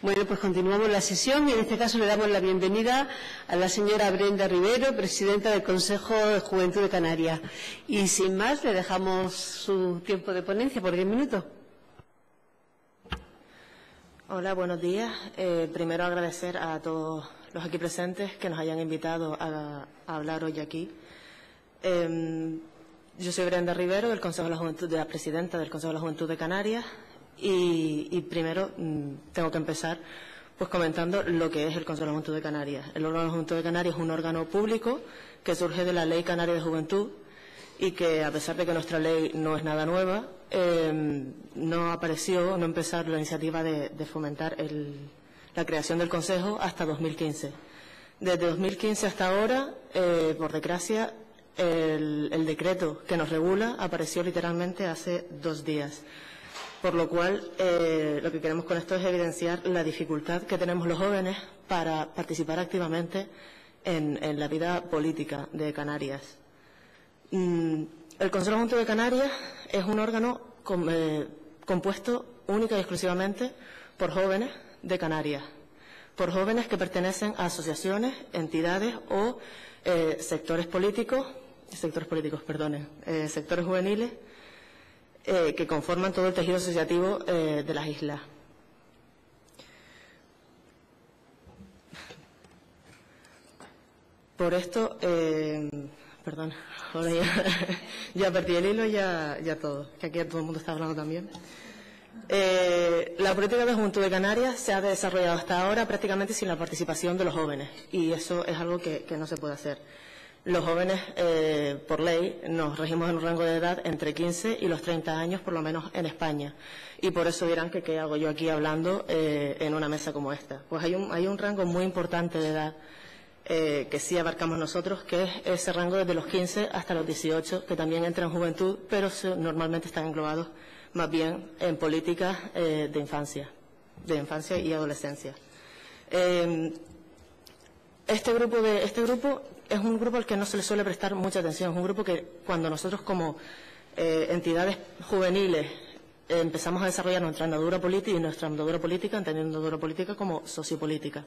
Bueno, pues continuamos la sesión y en este caso le damos la bienvenida a la señora Brenda Rivero, presidenta del Consejo de Juventud de Canarias. Y sin más, le dejamos su tiempo de ponencia por 10 minutos. Hola, buenos días. Primero agradecer a todos los aquí presentes que nos hayan invitado a hablar hoy aquí. Yo soy Brenda Rivero, del Consejo de la Juventud, de la presidenta del Consejo de la Juventud de Canarias. Y primero tengo que empezar pues comentando lo que es el Consejo de la Juventud de Canarias. El órgano de la Juventud de Canarias es un órgano público que surge de la Ley Canaria de Juventud y que, a pesar de que nuestra ley no es nada nueva, no empezó la iniciativa de fomentar la creación del Consejo hasta 2015. Desde 2015 hasta ahora, por desgracia, el decreto que nos regula apareció literalmente hace 2 días. Por lo cual, lo que queremos con esto es evidenciar la dificultad que tenemos los jóvenes para participar activamente en la vida política de Canarias. El Consejo de la Juventud de Canarias es un órgano compuesto única y exclusivamente por jóvenes de Canarias, por jóvenes que pertenecen a asociaciones, entidades o sectores juveniles, que conforman todo el tejido asociativo de las islas. Por esto, perdón, ahora ya perdí el hilo, ya todo, que aquí todo el mundo está hablando también. La política de Juventud de Canarias se ha desarrollado hasta ahora prácticamente sin la participación de los jóvenes, y eso es algo que no se puede hacer. Los jóvenes, por ley, nos regimos en un rango de edad entre 15 y los 30 años, por lo menos en España. Y por eso dirán que qué hago yo aquí hablando en una mesa como esta. Pues hay un rango muy importante de edad que sí abarcamos nosotros, que es ese rango desde los 15 hasta los 18, que también entra en juventud, pero normalmente están englobados más bien en políticas de infancia y adolescencia. Este grupo es un grupo al que no se le suele prestar mucha atención. Es un grupo que, cuando nosotros como entidades juveniles empezamos a desarrollar nuestra andadura política, entendiendo andadura política como sociopolítica,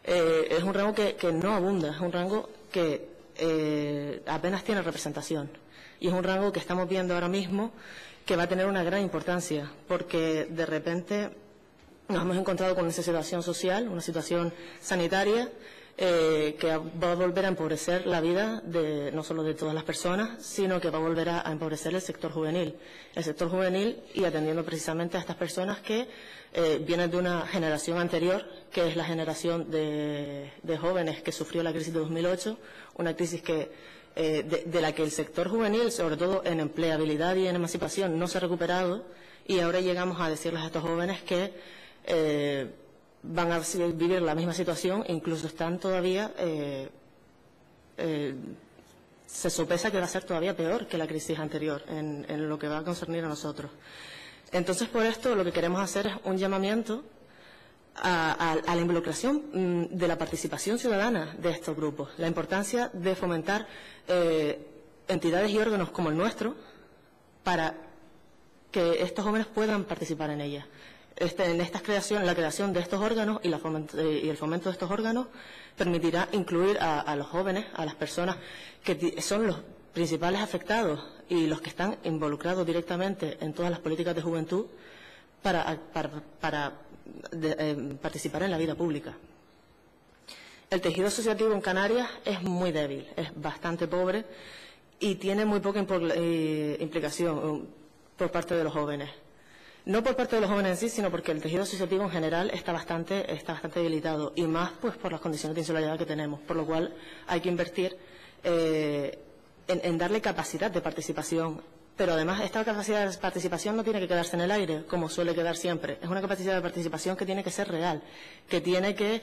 es un rango que no abunda, es un rango que apenas tiene representación. Y es un rango que estamos viendo ahora mismo que va a tener una gran importancia, porque de repente nos hemos encontrado con esa situación social, una situación sanitaria, que va a volver a empobrecer la vida no solo de todas las personas, sino que va a volver a empobrecer el sector juvenil. El sector juvenil, y atendiendo precisamente a estas personas que vienen de una generación anterior, que es la generación de jóvenes que sufrió la crisis de 2008, una crisis de la que el sector juvenil, sobre todo en empleabilidad y en emancipación, no se ha recuperado, y ahora llegamos a decirles a estos jóvenes que van a vivir la misma situación e incluso están todavía, se sopesa que va a ser todavía peor que la crisis anterior en lo que va a concernir a nosotros. Entonces, por esto, lo que queremos hacer es un llamamiento a la involucración de la participación ciudadana de estos grupos, la importancia de fomentar entidades y órganos como el nuestro para que estos jóvenes puedan participar en ellas. La creación de estos órganos y el fomento de estos órganos permitirá incluir a los jóvenes, a las personas que son los principales afectados y los que están involucrados directamente en todas las políticas de juventud para participar en la vida pública. El tejido asociativo en Canarias es muy débil, es bastante pobre y tiene muy poca implicación por parte de los jóvenes. No por parte de los jóvenes en sí, sino porque el tejido asociativo en general está bastante debilitado, y más pues por las condiciones de insularidad que tenemos, por lo cual hay que invertir en darle capacidad de participación. Pero además esta capacidad de participación no tiene que quedarse en el aire, como suele quedar siempre. Es una capacidad de participación que tiene que ser real, que tiene que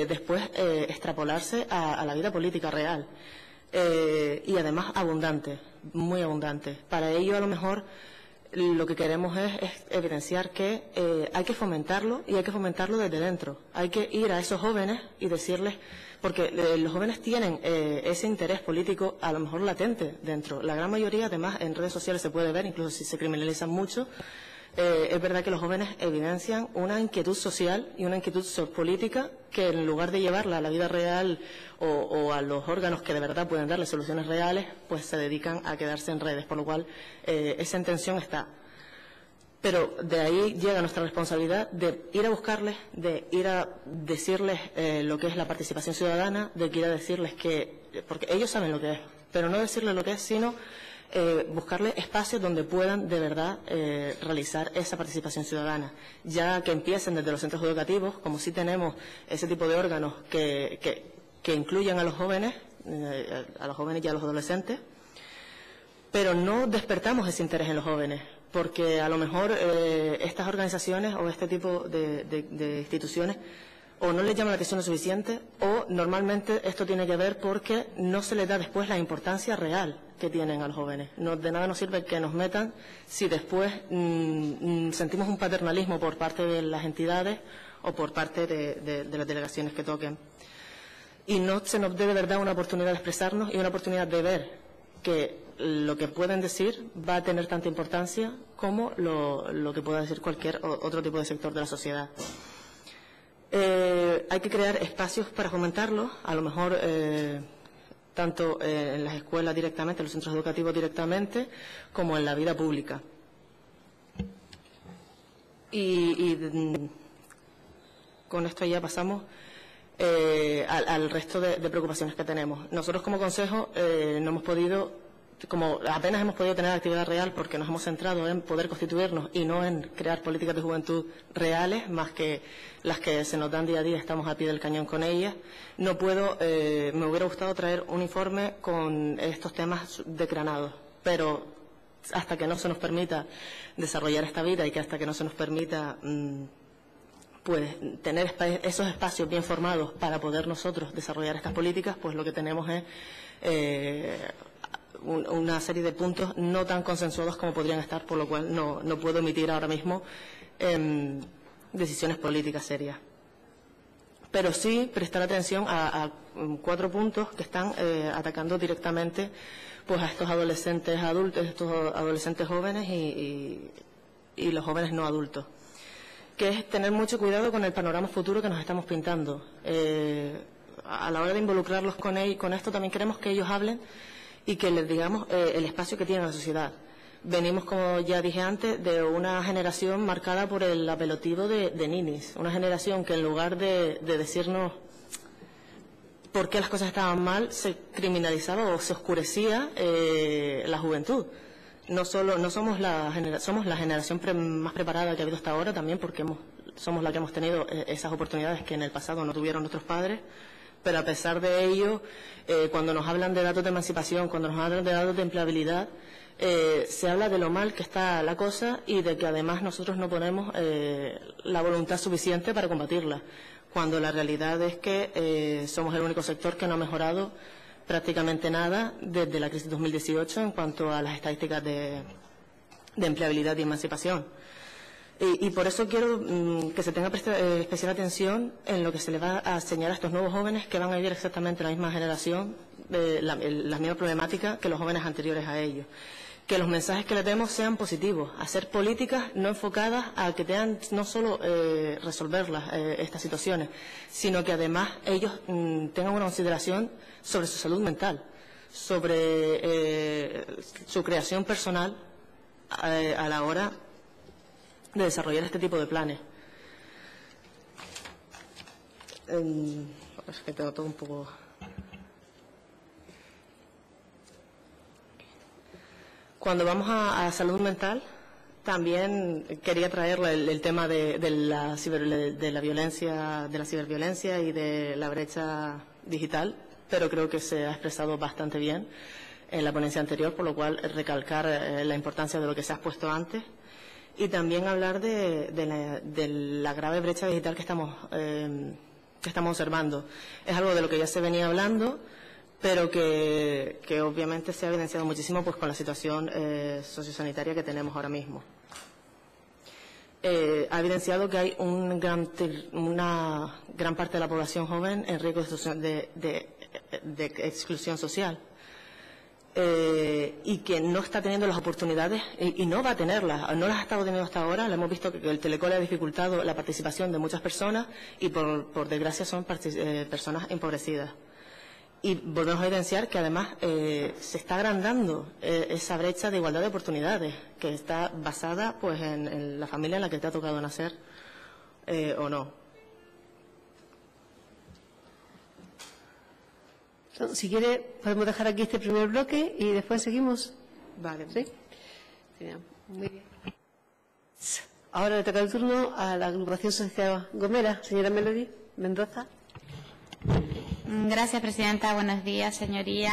después extrapolarse a la vida política real. Y además abundante, muy abundante. Para ello, a lo mejor, lo que queremos es evidenciar que hay que fomentarlo, y hay que fomentarlo desde dentro. Hay que ir a esos jóvenes y decirles, porque los jóvenes tienen ese interés político a lo mejor latente dentro. La gran mayoría, además, en redes sociales se puede ver, incluso si se criminalizan mucho, es verdad que los jóvenes evidencian una inquietud social y una inquietud política que, en lugar de llevarla a la vida real o a los órganos que de verdad pueden darle soluciones reales, pues se dedican a quedarse en redes, por lo cual esa intención está. Pero de ahí llega nuestra responsabilidad de ir a buscarles, de ir a decirles lo que es la participación ciudadana, de ir a decirles que, porque ellos saben lo que es, pero no decirles lo que es, sino buscarle espacios donde puedan de verdad realizar esa participación ciudadana, ya que empiecen desde los centros educativos, como sí tenemos ese tipo de órganos que incluyan a los jóvenes y a los adolescentes, pero no despertamos ese interés en los jóvenes, porque a lo mejor estas organizaciones o este tipo de instituciones o no les llama la atención lo suficiente, o normalmente esto tiene que ver porque no se les da después la importancia real que tienen a los jóvenes. De nada nos sirve que nos metan si después sentimos un paternalismo por parte de las entidades o por parte de las delegaciones que toquen. Y no se nos dé de verdad una oportunidad de expresarnos y una oportunidad de ver que lo que pueden decir va a tener tanta importancia como lo que pueda decir cualquier otro tipo de sector de la sociedad. Hay que crear espacios para fomentarlo, a lo mejor tanto en las escuelas directamente, en los centros educativos directamente, como en la vida pública. Y con esto ya pasamos al resto de preocupaciones que tenemos. Nosotros como Consejo no hemos podido, como apenas hemos podido tener actividad real porque nos hemos centrado en poder constituirnos y no en crear políticas de juventud reales, más que las que se nos dan día a día, estamos a pie del cañón con ellas. No puedo, me hubiera gustado traer un informe con estos temas desgranados, pero hasta que no se nos permita desarrollar esta vida y que hasta que no se nos permita pues tener esos espacios bien formados para poder nosotros desarrollar estas políticas, pues lo que tenemos es una serie de puntos no tan consensuados como podrían estar, por lo cual no puedo emitir ahora mismo decisiones políticas serias. Pero sí prestar atención a 4 puntos que están atacando directamente pues a estos adolescentes adultos, estos adolescentes jóvenes y los jóvenes no adultos, que es tener mucho cuidado con el panorama futuro que nos estamos pintando. A la hora de involucrarlos con esto también queremos que ellos hablen y que les digamos el espacio que tiene la sociedad. Venimos, como ya dije antes, de una generación marcada por el apelativo de ninis, una generación que en lugar de decirnos por qué las cosas estaban mal, se criminalizaba o se oscurecía la juventud. Somos la generación más preparada que ha habido hasta ahora, también porque somos la que hemos tenido esas oportunidades que en el pasado no tuvieron nuestros padres. Pero a pesar de ello, cuando nos hablan de datos de emancipación, cuando nos hablan de datos de empleabilidad, se habla de lo mal que está la cosa y de que además nosotros no ponemos la voluntad suficiente para combatirla, cuando la realidad es que somos el único sector que no ha mejorado prácticamente nada desde la crisis 2018 en cuanto a las estadísticas de empleabilidad y emancipación. Y por eso quiero que se tenga especial atención en lo que se le va a enseñar a estos nuevos jóvenes que van a vivir exactamente la misma generación, la misma problemática que los jóvenes anteriores a ellos. Que los mensajes que les demos sean positivos, hacer políticas no enfocadas a que tengan no solo resolver estas situaciones, sino que además ellos tengan una consideración sobre su salud mental, sobre su creación personal a la hora de desarrollar este tipo de planes. Es que tengo todo un poco. Cuando vamos a salud mental, también quería traerle el tema de la ciberviolencia y de la brecha digital, pero creo que se ha expresado bastante bien en la ponencia anterior, por lo cual recalcar la importancia de lo que se ha expuesto antes. Y también hablar de la grave brecha digital que estamos observando. Es algo de lo que ya se venía hablando, pero que obviamente se ha evidenciado muchísimo pues con la situación sociosanitaria que tenemos ahora mismo. Ha evidenciado que hay una gran parte de la población joven en riesgo de exclusión social. y que no está teniendo las oportunidades y no va a tenerlas, no las ha estado teniendo hasta ahora. Le hemos visto que el telecole ha dificultado la participación de muchas personas y por desgracia son personas empobrecidas. Y volvemos a evidenciar que además se está agrandando esa brecha de igualdad de oportunidades, que está basada pues en la familia en la que te ha tocado nacer o no. Si quiere, podemos dejar aquí este primer bloque y después seguimos. Vale. ¿Sí? Muy bien. Ahora le toca el turno a la agrupación social Gomera. Señora Melody Mendoza. Gracias, presidenta. Buenos días, señoría.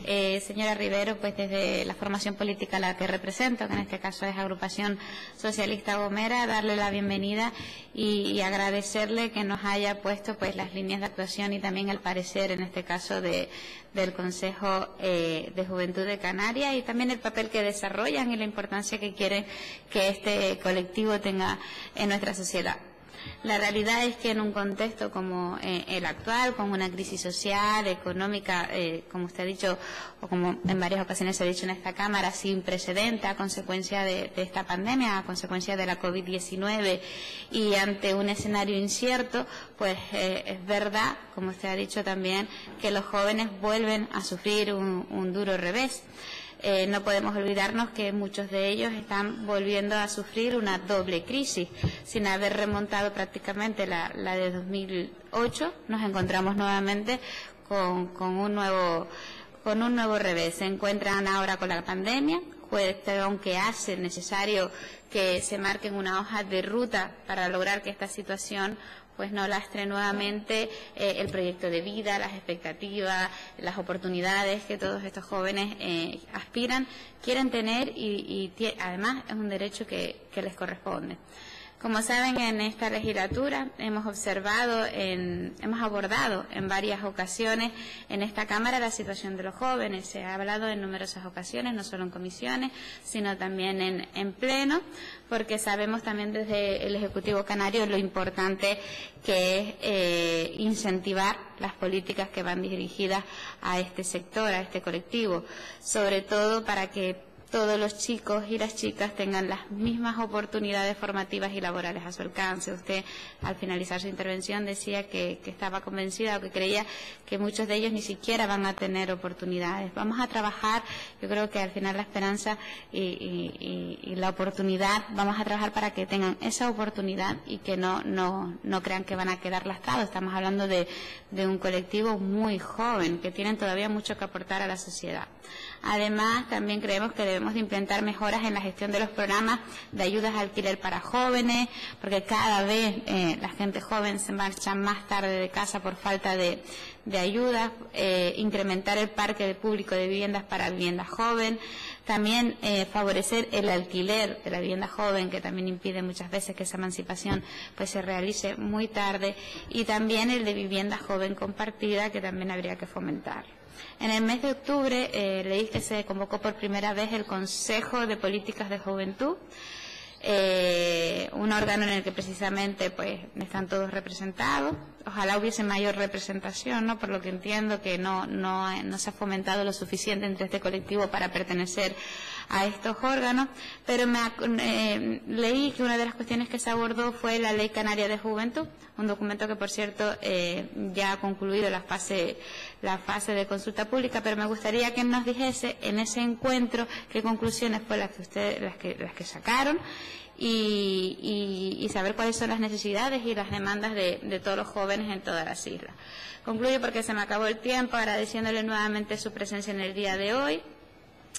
Señora Rivero, pues desde la formación política a la que represento, que en este caso es Agrupación Socialista Gomera, darle la bienvenida y agradecerle que nos haya puesto pues las líneas de actuación y también el parecer, en este caso del Consejo de Juventud de Canarias, y también el papel que desarrollan y la importancia que quieren que este colectivo tenga en nuestra sociedad. La realidad es que en un contexto como el actual, con una crisis social, económica, como usted ha dicho, o como en varias ocasiones se ha dicho en esta Cámara, sin precedente a consecuencia de esta pandemia, a consecuencia de la COVID-19, y ante un escenario incierto, pues es verdad, como usted ha dicho también, que los jóvenes vuelven a sufrir un duro revés. No podemos olvidarnos que muchos de ellos están volviendo a sufrir una doble crisis. Sin haber remontado prácticamente la de 2008, nos encontramos nuevamente con un nuevo revés. Se encuentran ahora con la pandemia, aunque hace necesario que se marquen una hoja de ruta para lograr que esta situación pues no lastre nuevamente el proyecto de vida, las expectativas, las oportunidades que todos estos jóvenes aspiran, quieren tener y además es un derecho que les corresponde. Como saben, en esta legislatura hemos abordado en varias ocasiones en esta Cámara la situación de los jóvenes. Se ha hablado en numerosas ocasiones, no solo en comisiones, sino también en pleno, porque sabemos también desde el Ejecutivo Canario lo importante que es incentivar las políticas que van dirigidas a este sector, a este colectivo, sobre todo para que todos los chicos y las chicas tengan las mismas oportunidades formativas y laborales a su alcance. Usted, al finalizar su intervención, decía que estaba convencida o que creía que muchos de ellos ni siquiera van a tener oportunidades. Vamos a trabajar, yo creo que al final la esperanza y la oportunidad, vamos a trabajar para que tengan esa oportunidad y que no crean que van a quedar lastrados. Estamos hablando de un colectivo muy joven, que tienen todavía mucho que aportar a la sociedad. Además, también creemos que debemos de implementar mejoras en la gestión de los programas de ayudas al alquiler para jóvenes, porque cada vez la gente joven se marcha más tarde de casa por falta de ayudas, incrementar el parque público de viviendas para vivienda joven, también favorecer el alquiler de la vivienda joven, que también impide muchas veces que esa emancipación pues se realice muy tarde, y también el de vivienda joven compartida, que también habría que fomentar. En el mes de octubre leí que se convocó por primera vez el Consejo de Políticas de Juventud, un órgano en el que precisamente pues están todos representados. Ojalá hubiese mayor representación, ¿no? Por lo que entiendo que no se ha fomentado lo suficiente entre este colectivo para pertenecer a estos órganos, pero leí que una de las cuestiones que se abordó fue la Ley Canaria de Juventud, un documento que, por cierto, ya ha concluido la fase de consulta pública, pero me gustaría que nos dijese en ese encuentro qué conclusiones fue las que sacaron y saber cuáles son las necesidades y las demandas de todos los jóvenes en todas las islas. Concluyo porque se me acabó el tiempo, agradeciéndole nuevamente su presencia en el día de hoy.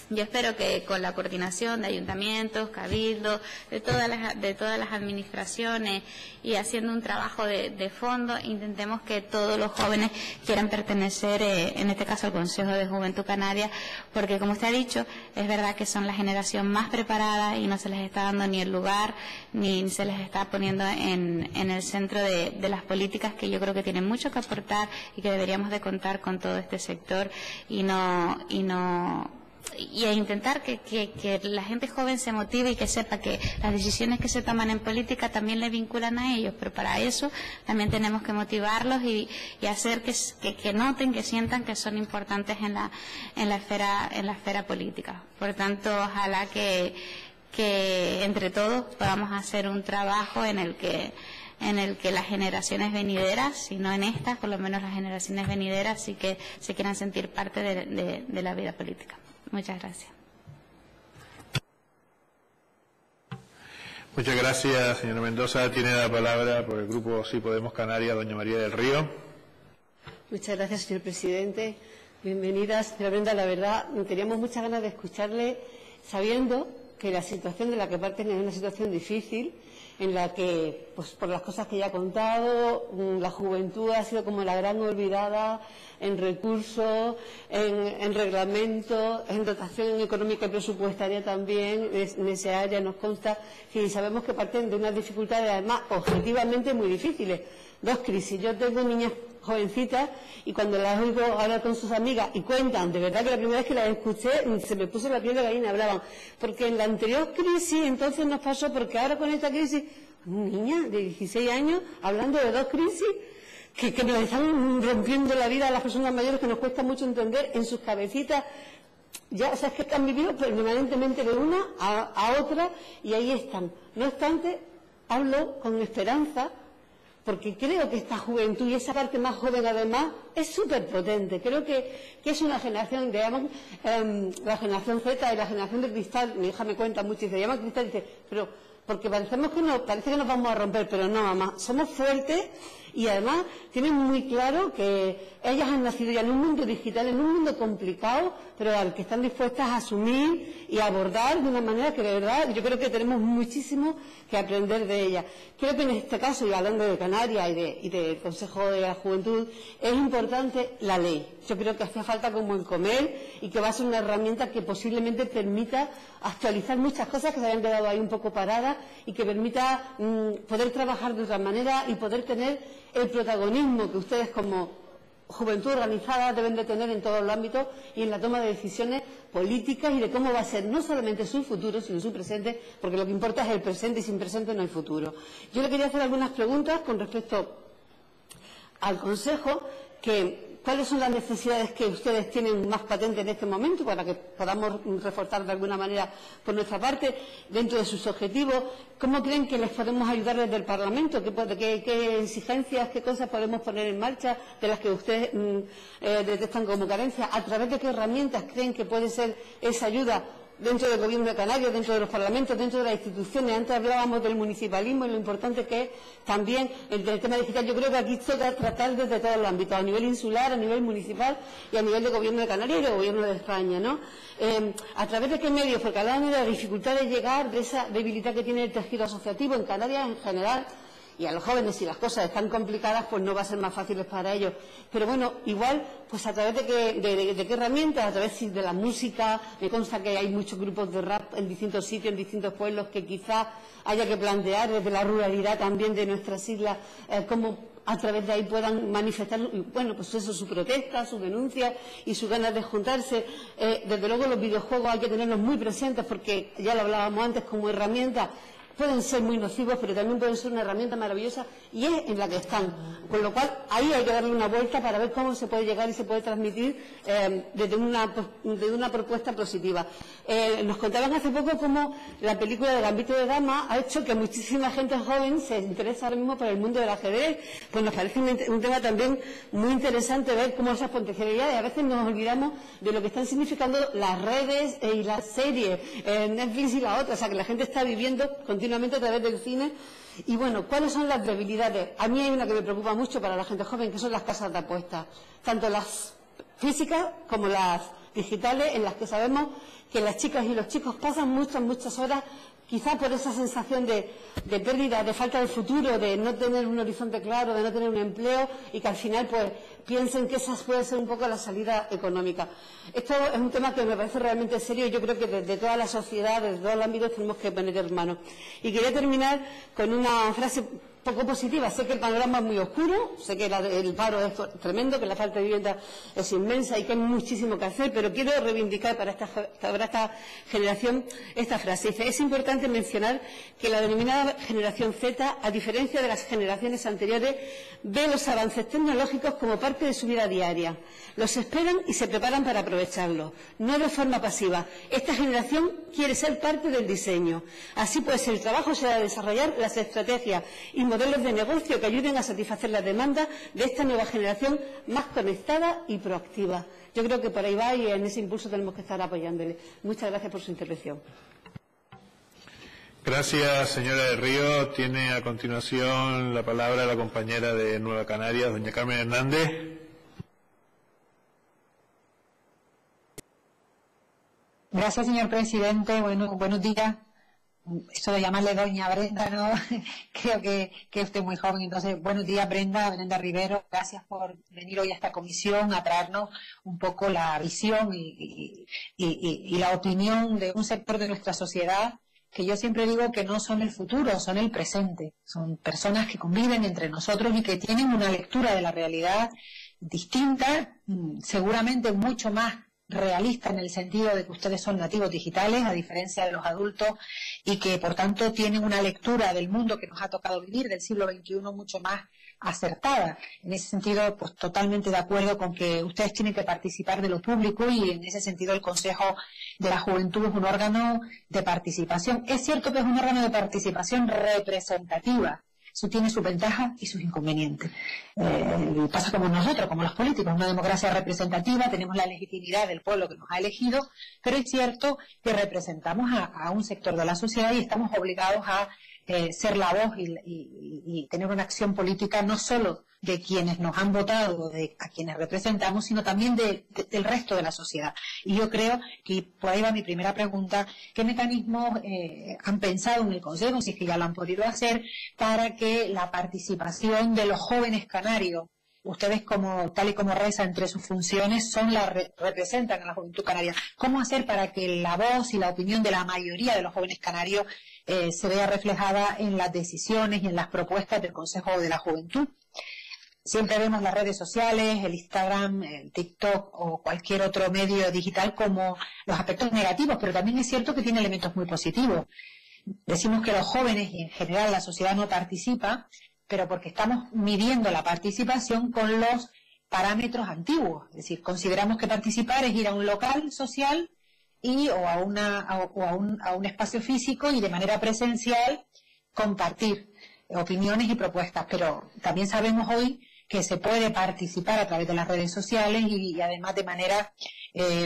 Yo espero que con la coordinación de ayuntamientos, cabildos, de todas las administraciones y haciendo un trabajo de fondo, intentemos que todos los jóvenes quieran pertenecer, en este caso al Consejo de Juventud Canaria, porque como usted ha dicho, es verdad que son la generación más preparada y no se les está dando ni el lugar, ni se les está poniendo en el centro de las políticas, que yo creo que tienen mucho que aportar y que deberíamos de contar con todo este sector y no a intentar que la gente joven se motive y que sepa que las decisiones que se toman en política también le vinculan a ellos, pero para eso también tenemos que motivarlos y hacer que noten, que sientan que son importantes en la esfera política. Por tanto, ojalá que entre todos podamos hacer un trabajo en el que las generaciones venideras, si no en estas, por lo menos las generaciones venideras sí que se quieran sentir parte de la vida política. Muchas gracias. Muchas gracias, señora Mendoza. Tiene la palabra por el Grupo Sí Podemos Canarias, doña María del Río. Muchas gracias, señor presidente. Bienvenida, señora Brenda. La verdad, teníamos muchas ganas de escucharle, sabiendo que la situación de la que parten es una situación difícil, en la que, pues por las cosas que ya ha contado, la juventud ha sido como la gran olvidada en recursos, en reglamentos, en dotación económica y presupuestaria también, en ese área nos consta, y sabemos que parten de unas dificultades además objetivamente muy difíciles. Dos crisis. Yo tengo niñas jovencitas y cuando las oigo hablar con sus amigas y cuentan, de verdad que la primera vez que las escuché se me puso la piel de gallina, hablaban, porque en la anterior crisis entonces nos pasó, porque ahora con esta crisis, niña de 16 años hablando de dos crisis que nos están rompiendo la vida a las personas mayores, que nos cuesta mucho entender en sus cabecitas. Ya, o sea, es que han vivido permanentemente de una a otra y ahí están. No obstante, hablo con esperanza, porque creo que esta juventud y esa parte más joven además es súper potente. Creo que es una generación, digamos, la generación Z y la generación de cristal. Mi hija me cuenta mucho y se llama cristal y dice, pero porque parece que nos vamos a romper, pero no, mamá, somos fuertes y además tienen muy claro que ellas han nacido ya en un mundo digital, en un mundo complicado, pero al que están dispuestas a asumir y a abordar de una manera que de verdad yo creo que tenemos muchísimo que aprender de ellas. Creo que en este caso, y hablando de Canarias y del Consejo de la Juventud, es importante la ley. Yo creo que hacía falta como el comer y que va a ser una herramienta que posiblemente permita actualizar muchas cosas que se habían quedado ahí un poco paradas y que permita poder trabajar de otra manera y poder tener el protagonismo que ustedes como juventud organizada deben de tener en todos los ámbitos y en la toma de decisiones políticas y de cómo va a ser no solamente su futuro, sino su presente, porque lo que importa es el presente y sin presente no hay futuro. Yo le quería hacer algunas preguntas con respecto al Consejo, ¿cuáles son las necesidades que ustedes tienen más patentes en este momento para que podamos reforzar de alguna manera por nuestra parte dentro de sus objetivos? ¿Cómo creen que les podemos ayudar desde el Parlamento? ¿Qué exigencias, qué cosas podemos poner en marcha de las que ustedes detectan como carencias? ¿A través de qué herramientas creen que puede ser esa ayuda dentro del Gobierno de Canarias, dentro de los parlamentos, dentro de las instituciones? Antes hablábamos del municipalismo y lo importante que es también el tema digital. Yo creo que aquí toca tratar desde todos los ámbitos, a nivel insular, a nivel municipal y a nivel de Gobierno de Canarias y de Gobierno de España, ¿no? ¿A través de qué medios? Porque hablaban de la dificultad de llegar, de esa debilidad que tiene el tejido asociativo en Canarias en general. Y a los jóvenes, si las cosas están complicadas, pues no va a ser más fáciles para ellos. Pero bueno, igual, pues a través de qué herramientas, a través de la música. Me consta que hay muchos grupos de rap en distintos sitios, en distintos pueblos, que quizá haya que plantear desde la ruralidad también de nuestras islas, cómo a través de ahí puedan manifestar, bueno, pues eso, su protesta, su denuncia y sus ganas de juntarse. Desde luego los videojuegos hay que tenerlos muy presentes porque, ya lo hablábamos antes, como herramienta pueden ser muy nocivos, pero también pueden ser una herramienta maravillosa y es en la que están. Con lo cual, ahí hay que darle una vuelta para ver cómo se puede llegar y se puede transmitir desde una propuesta positiva. Nos contaban hace poco cómo la película de Gambito de Dama ha hecho que muchísima gente joven se interese ahora mismo por el mundo del ajedrez. Pues nos parece un tema también muy interesante ver cómo esas potencialidades, a veces nos olvidamos de lo que están significando las redes y las series, Netflix y la otra, o sea que la gente está viviendo continuamente a través del cine. Y bueno, ¿cuáles son las debilidades? A mí hay una que me preocupa mucho para la gente joven, que son las casas de apuestas, tanto las físicas como las digitales, en las que sabemos que las chicas y los chicos pasan muchas horas, quizá por esa sensación de pérdida, de falta de futuro, de no tener un horizonte claro, de no tener un empleo y que al final pues piensen que esa puede ser un poco la salida económica. Esto es un tema que me parece realmente serio y yo creo que desde toda la sociedad, desde todos los ámbitos tenemos que poner en manos. Y quería terminar con una frase poco positiva. Sé que el panorama es muy oscuro, sé que el paro es tremendo, que la falta de vivienda es inmensa y que hay muchísimo que hacer, pero quiero reivindicar para esta generación esta frase. Dice, es importante mencionar que la denominada generación Z, a diferencia de las generaciones anteriores, ve los avances tecnológicos como parte de su vida diaria. Los esperan y se preparan para aprovecharlos, no de forma pasiva. Esta generación quiere ser parte del diseño. Así pues, el trabajo será desarrollar las estrategias y modelos de negocio que ayuden a satisfacer las demandas de esta nueva generación más conectada y proactiva. Yo creo que por ahí va y en ese impulso tenemos que estar apoyándole. Muchas gracias por su intervención. Gracias, señora del Río. Tiene a continuación la palabra la compañera de Nueva Canarias, doña Carmen Hernández. Gracias, señor presidente. Bueno, buenos días. Eso de llamarle doña Brenda, ¿no? Creo que usted es muy joven. Entonces, buenos días, Brenda Rivero. Gracias por venir hoy a esta comisión a traernos un poco la visión y la opinión de un sector de nuestra sociedad que yo siempre digo que no son el futuro, son el presente. Son personas que conviven entre nosotros y que tienen una lectura de la realidad distinta, seguramente mucho más realista en el sentido de que ustedes son nativos digitales, a diferencia de los adultos, y que por tanto tienen una lectura del mundo que nos ha tocado vivir, del siglo XXI, mucho más acertada. En ese sentido, pues totalmente de acuerdo con que ustedes tienen que participar de lo público y en ese sentido el Consejo de la Juventud es un órgano de participación. Es cierto que es un órgano de participación representativa. Eso tiene sus ventajas y sus inconvenientes. Pasa como nosotros, como los políticos, una democracia representativa, tenemos la legitimidad del pueblo que nos ha elegido, pero es cierto que representamos a un sector de la sociedad y estamos obligados a ser la voz y tener una acción política no solo de quienes nos han votado, a quienes representamos, sino también del resto de la sociedad. Y yo creo que, por ahí va mi primera pregunta, ¿qué mecanismos han pensado en el Consejo, si es que ya lo han podido hacer, para que la participación de los jóvenes canarios, ustedes tal y como reza entre sus funciones, representan a la juventud canaria? ¿Cómo hacer para que la voz y la opinión de la mayoría de los jóvenes canarios se vea reflejada en las decisiones y en las propuestas del Consejo de la Juventud? Siempre vemos las redes sociales, el Instagram, el TikTok o cualquier otro medio digital como los aspectos negativos, pero también es cierto que tiene elementos muy positivos. Decimos que los jóvenes y en general la sociedad no participa, pero porque estamos midiendo la participación con los parámetros antiguos. Es decir, consideramos que participar es ir a un local social o a un espacio físico y de manera presencial compartir opiniones y propuestas. Pero también sabemos hoy que se puede participar a través de las redes sociales y además de manera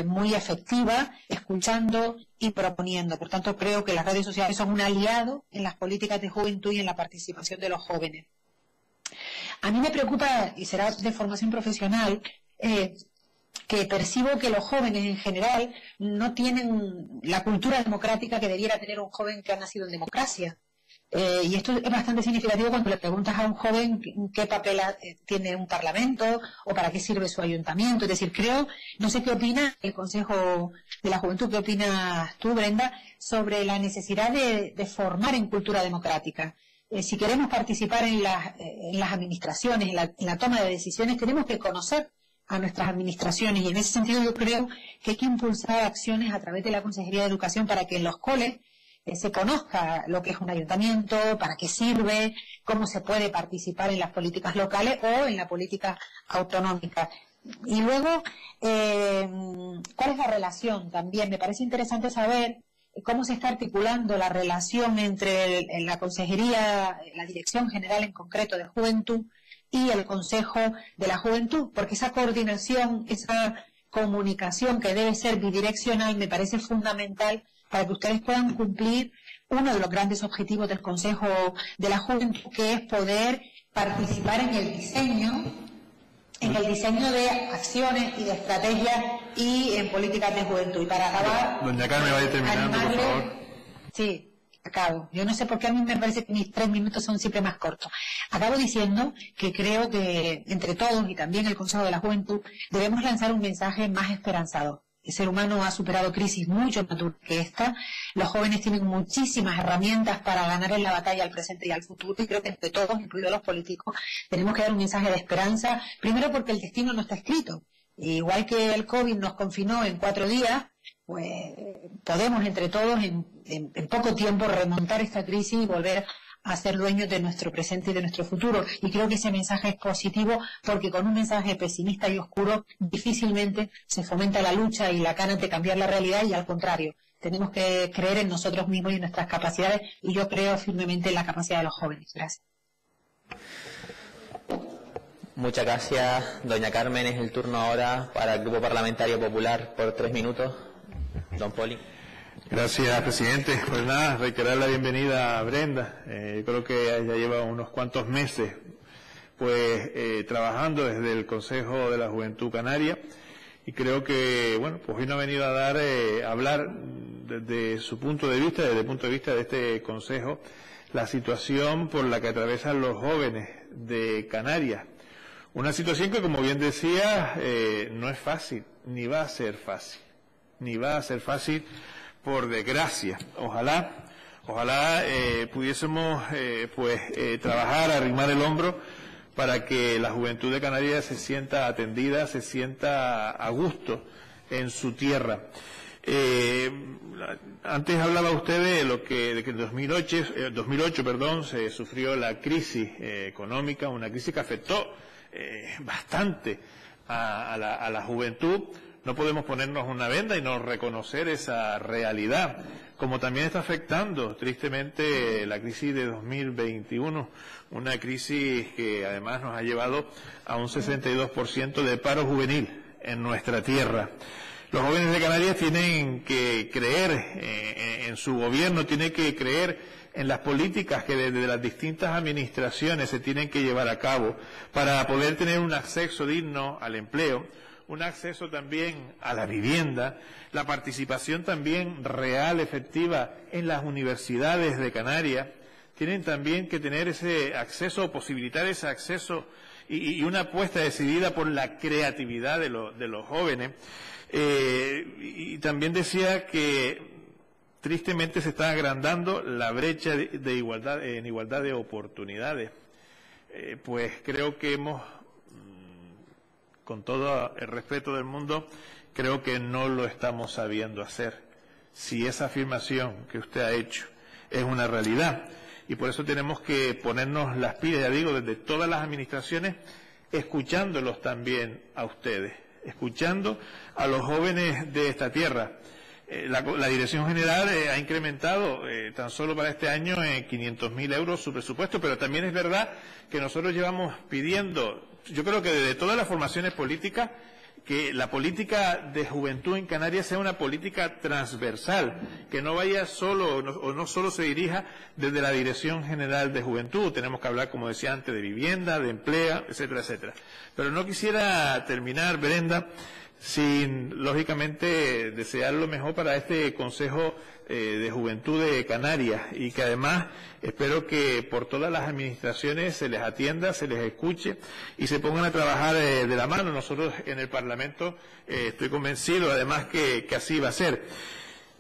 muy efectiva, escuchando y proponiendo. Por tanto, creo que las redes sociales son un aliado en las políticas de juventud y en la participación de los jóvenes. A mí me preocupa, y será de formación profesional, que percibo que los jóvenes en general no tienen la cultura democrática que debiera tener un joven que ha nacido en democracia. Y esto es bastante significativo cuando le preguntas a un joven qué papel tiene un parlamento o para qué sirve su ayuntamiento. Es decir, no sé qué opina el Consejo de la Juventud, qué opinas tú, Brenda, sobre la necesidad de formar en cultura democrática. Si queremos participar en las administraciones, en la toma de decisiones, tenemos que conocer a nuestras administraciones y en ese sentido yo creo que hay que impulsar acciones a través de la Consejería de Educación para que en los coles se conozca lo que es un ayuntamiento, para qué sirve, cómo se puede participar en las políticas locales o en la política autonómica. Y luego, ¿cuál es la relación? También me parece interesante saber cómo se está articulando la relación entre la Consejería, la Dirección General en concreto de Juventud y el Consejo de la Juventud, porque esa coordinación, esa comunicación que debe ser bidireccional me parece fundamental para que ustedes puedan cumplir uno de los grandes objetivos del Consejo de la Juventud, que es poder participar en el diseño de acciones y de estrategias y en políticas de juventud. Y para acabar... Doña Carmen, vaya terminando, por favor. Sí, acabo. Yo no sé por qué a mí me parece que mis 3 minutos son siempre más cortos. Acabo diciendo que creo que entre todos y también el Consejo de la Juventud debemos lanzar un mensaje más esperanzador. El ser humano ha superado crisis mucho más duras que esta. Los jóvenes tienen muchísimas herramientas para ganar en la batalla al presente y al futuro, y creo que entre todos, incluidos los políticos, tenemos que dar un mensaje de esperanza, primero porque el destino no está escrito. Igual que el COVID nos confinó en 4 días, pues podemos entre todos en poco tiempo remontar esta crisis y volver a ser dueños de nuestro presente y de nuestro futuro. Y creo que ese mensaje es positivo, porque con un mensaje pesimista y oscuro difícilmente se fomenta la lucha y la ganas de cambiar la realidad, y al contrario, tenemos que creer en nosotros mismos y en nuestras capacidades, y yo creo firmemente en la capacidad de los jóvenes. Gracias. Muchas gracias, doña Carmen. Es el turno ahora para el Grupo Parlamentario Popular por 3 minutos. Don Poli. Gracias, presidente. Pues nada, reiterar la bienvenida a Brenda. Creo que ya lleva unos cuantos meses pues trabajando desde el Consejo de la Juventud Canaria, y creo que, bueno, pues hoy nos ha venido a hablar desde su punto de vista, desde el punto de vista de este Consejo, la situación por la que atraviesan los jóvenes de Canarias. Una situación que, como bien decía, no es fácil, ni va a ser fácil, por desgracia. Ojalá pudiésemos trabajar, arrimar el hombro para que la juventud de Canarias se sienta atendida, se sienta a gusto en su tierra. Antes hablaba usted de que en 2008 se sufrió la crisis económica, una crisis que afectó bastante a la juventud. No podemos ponernos una venda y no reconocer esa realidad, como también está afectando tristemente la crisis de 2021, una crisis que además nos ha llevado a un 62% de paro juvenil en nuestra tierra. Los jóvenes de Canarias tienen que creer en su gobierno, tienen que creer en las políticas que desde las distintas administraciones se tienen que llevar a cabo para poder tener un acceso digno al empleo, un acceso también a la vivienda, la participación también real, efectiva en las universidades de Canarias. Tienen también que tener ese acceso, o posibilitar ese acceso y una apuesta decidida por la creatividad de los jóvenes. Y también decía que tristemente se está agrandando la brecha de igualdad, en igualdad de oportunidades. Pues creo que con todo el respeto del mundo, creo que no lo estamos sabiendo hacer. Si esa afirmación que usted ha hecho es una realidad, y por eso tenemos que ponernos las pilas, ya digo, desde todas las administraciones, escuchándolos también a ustedes, escuchando a los jóvenes de esta tierra. La Dirección General ha incrementado tan solo para este año en 500.000 euros su presupuesto, pero también es verdad que nosotros llevamos pidiendo, yo creo que desde todas las formaciones políticas, que la política de juventud en Canarias sea una política transversal, que no vaya solo o no solo se dirija desde la Dirección General de Juventud. Tenemos que hablar, como decía antes, de vivienda, de empleo, etcétera, etcétera. Pero no quisiera terminar, Brenda, sin, lógicamente, desear lo mejor para este Consejo de Juventud de Canarias, y que además espero que por todas las administraciones se les atienda, se les escuche y se pongan a trabajar de la mano. Nosotros en el Parlamento estoy convencido, además, que así va a ser.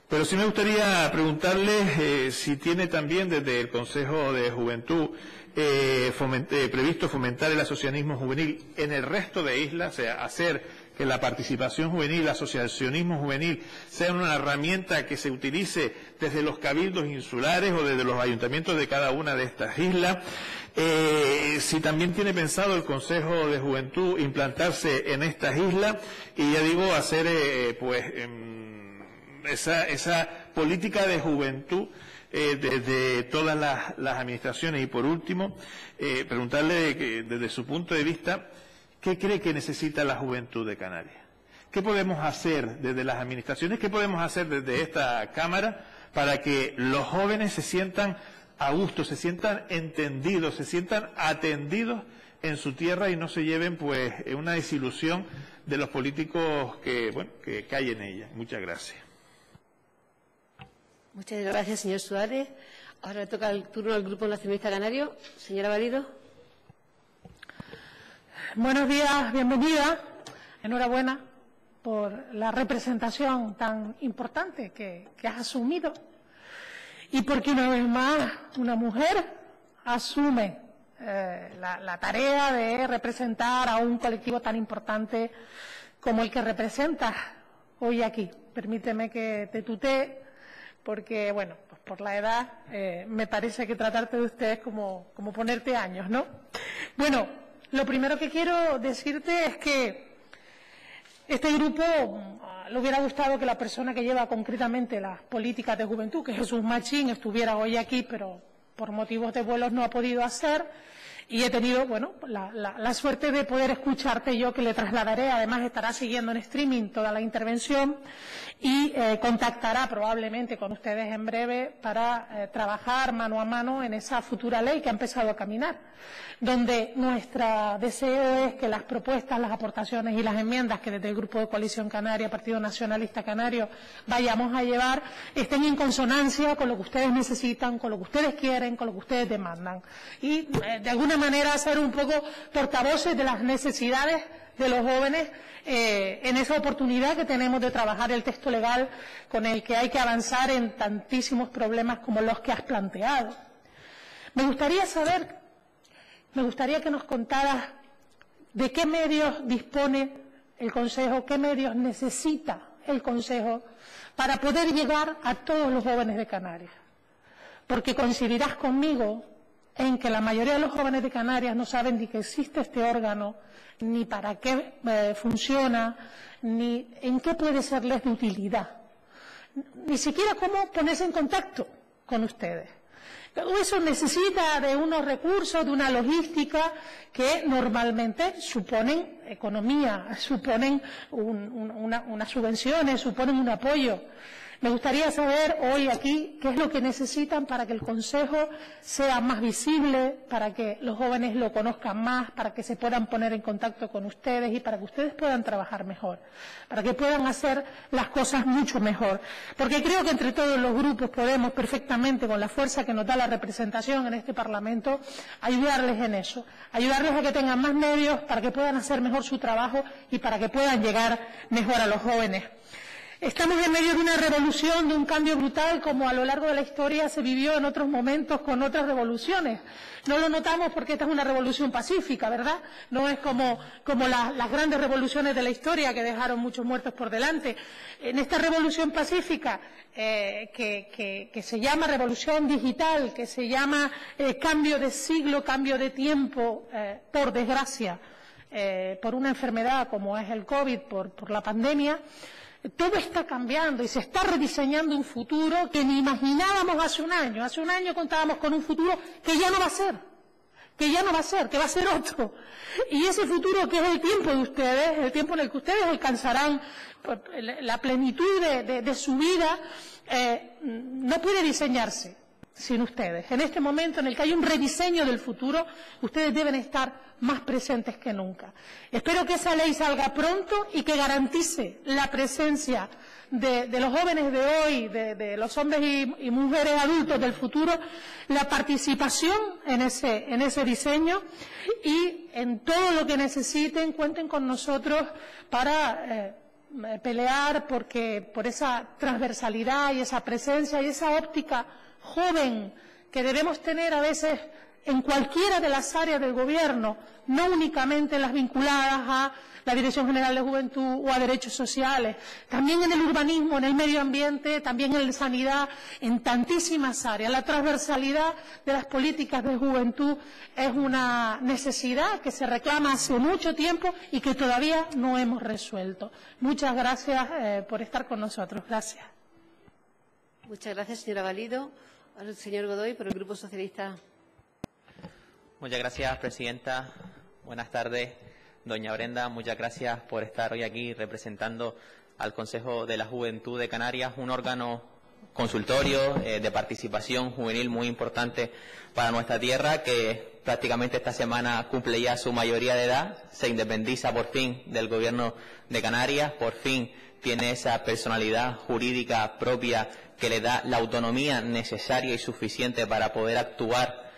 Pero sí me gustaría preguntarle si tiene también desde el Consejo de Juventud previsto fomentar el asociacionismo juvenil en el resto de islas, o sea, hacer que la participación juvenil, el asociacionismo juvenil, sea una herramienta que se utilice desde los cabildos insulares o desde los ayuntamientos de cada una de estas islas. Si también tiene pensado el Consejo de Juventud implantarse en estas islas y, ya digo, hacer esa política de juventud desde todas las administraciones. Y por último, preguntarle desde su punto de vista, ¿qué cree que necesita la juventud de Canarias? ¿Qué podemos hacer desde las administraciones? ¿Qué podemos hacer desde esta Cámara para que los jóvenes se sientan a gusto, se sientan entendidos, se sientan atendidos en su tierra y no se lleven pues una desilusión de los políticos que hay en ella? Muchas gracias. Muchas gracias, señor Suárez. Ahora le toca el turno al Grupo Nacionalista Canario. Señora Valido. Buenos días, bienvenida. Enhorabuena por la representación tan importante que has asumido y porque una vez más una mujer asume la tarea de representar a un colectivo tan importante como el que representas hoy aquí. Permíteme que te tutee, porque, bueno, pues por la edad me parece que tratarte de usted es como ponerte años, ¿no? Bueno, lo primero que quiero decirte es que este grupo le hubiera gustado que la persona que lleva concretamente las políticas de juventud, que es Jesús Machín, estuviera hoy aquí, pero por motivos de vuelos no ha podido hacer. Y he tenido, bueno, la suerte de poder escucharte yo, que le trasladaré. Además, estará siguiendo en streaming toda la intervención y contactará probablemente con ustedes en breve para trabajar mano a mano en esa futura ley que ha empezado a caminar, donde nuestro deseo es que las propuestas, las aportaciones y las enmiendas que desde el Grupo de Coalición Canaria, Partido Nacionalista Canario, vayamos a llevar, estén en consonancia con lo que ustedes necesitan, con lo que ustedes quieren, con lo que ustedes demandan. Y, de alguna manera, ser un poco portavoces de las necesidades de los jóvenes en esa oportunidad que tenemos de trabajar el texto legal con el que hay que avanzar en tantísimos problemas como los que has planteado. Me gustaría que nos contaras de qué medios dispone el Consejo, qué medios necesita el Consejo para poder llegar a todos los jóvenes de Canarias. Porque coincidirás conmigo en que la mayoría de los jóvenes de Canarias no saben ni que existe este órgano, ni para qué funciona, ni en qué puede serles de utilidad, ni siquiera cómo ponerse en contacto con ustedes. Todo eso necesita de unos recursos, de una logística que normalmente suponen economía, suponen unas subvenciones, suponen un apoyo. Me gustaría saber hoy aquí qué es lo que necesitan para que el Consejo sea más visible, para que los jóvenes lo conozcan más, para que se puedan poner en contacto con ustedes y para que ustedes puedan trabajar mejor, para que puedan hacer las cosas mucho mejor. Porque creo que entre todos los grupos podemos perfectamente, con la fuerza que nos da la representación en este Parlamento, ayudarles en eso, ayudarles a que tengan más medios para que puedan hacer mejor su trabajo y para que puedan llegar mejor a los jóvenes. Estamos en medio de una revolución, de un cambio brutal, como a lo largo de la historia se vivió en otros momentos con otras revoluciones. No lo notamos porque esta es una revolución pacífica, ¿verdad? No es como las grandes revoluciones de la historia que dejaron muchos muertos por delante. En esta revolución pacífica, que se llama revolución digital, que se llama cambio de siglo, cambio de tiempo, por desgracia, por una enfermedad como es el COVID, por la pandemia, todo está cambiando y se está rediseñando un futuro que ni imaginábamos hace un año. Hace un año contábamos con un futuro que ya no va a ser, que va a ser otro. Y ese futuro que es el tiempo de ustedes, el tiempo en el que ustedes alcanzarán la plenitud de su vida, no puede diseñarse sin ustedes. En este momento en el que hay un rediseño del futuro, ustedes deben estar más presentes que nunca. Espero que esa ley salga pronto y que garantice la presencia de los jóvenes de hoy, de los hombres y mujeres adultos del futuro, la participación en ese diseño y en todo lo que necesiten, cuenten con nosotros para pelear por esa transversalidad y esa presencia y esa óptica joven que debemos tener a veces en cualquiera de las áreas del gobierno, no únicamente las vinculadas a la Dirección General de Juventud o a derechos sociales, también en el urbanismo, en el medio ambiente, también en la sanidad, en tantísimas áreas. La transversalidad de las políticas de juventud es una necesidad que se reclama hace mucho tiempo y que todavía no hemos resuelto. Muchas gracias por estar con nosotros. Gracias. Muchas gracias, señora Valido. Ahora el señor Godoy, por el Grupo Socialista. Muchas gracias, presidenta. Buenas tardes, doña Brenda. Muchas gracias por estar hoy aquí representando al Consejo de la Juventud de Canarias, un órgano consultorio de participación juvenil muy importante para nuestra tierra, que prácticamente esta semana cumple ya su mayoría de edad, se independiza por fin del Gobierno de Canarias, por fin tiene esa personalidad jurídica propia que le da la autonomía necesaria y suficiente para poder actuar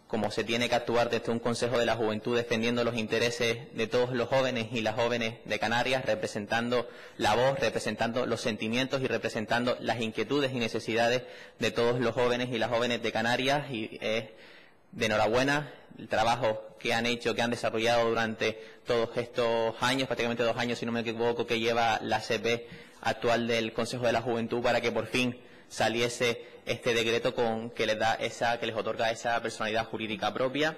como se tiene que actuar desde un Consejo de la Juventud defendiendo los intereses de todos los jóvenes y las jóvenes de Canarias, representando la voz, representando los sentimientos y representando las inquietudes y necesidades de todos los jóvenes y las jóvenes de Canarias. Y es de enhorabuena el trabajo que han hecho, que han desarrollado durante todos estos años, prácticamente 2 años, si no me equivoco, que lleva la CP actual del Consejo de la Juventud, para que por fin saliese este decreto que les otorga esa personalidad jurídica propia.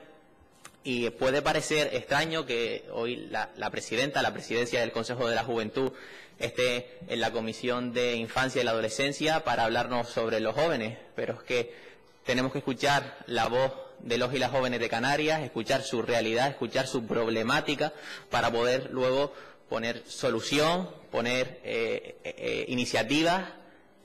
Y puede parecer extraño que hoy la presidencia del Consejo de la Juventud esté en la Comisión de Infancia y la Adolescencia para hablarnos sobre los jóvenes, pero es que tenemos que escuchar la voz de los y las jóvenes de Canarias, escuchar su realidad, escuchar su problemática, para poder luego poner solución, poner iniciativas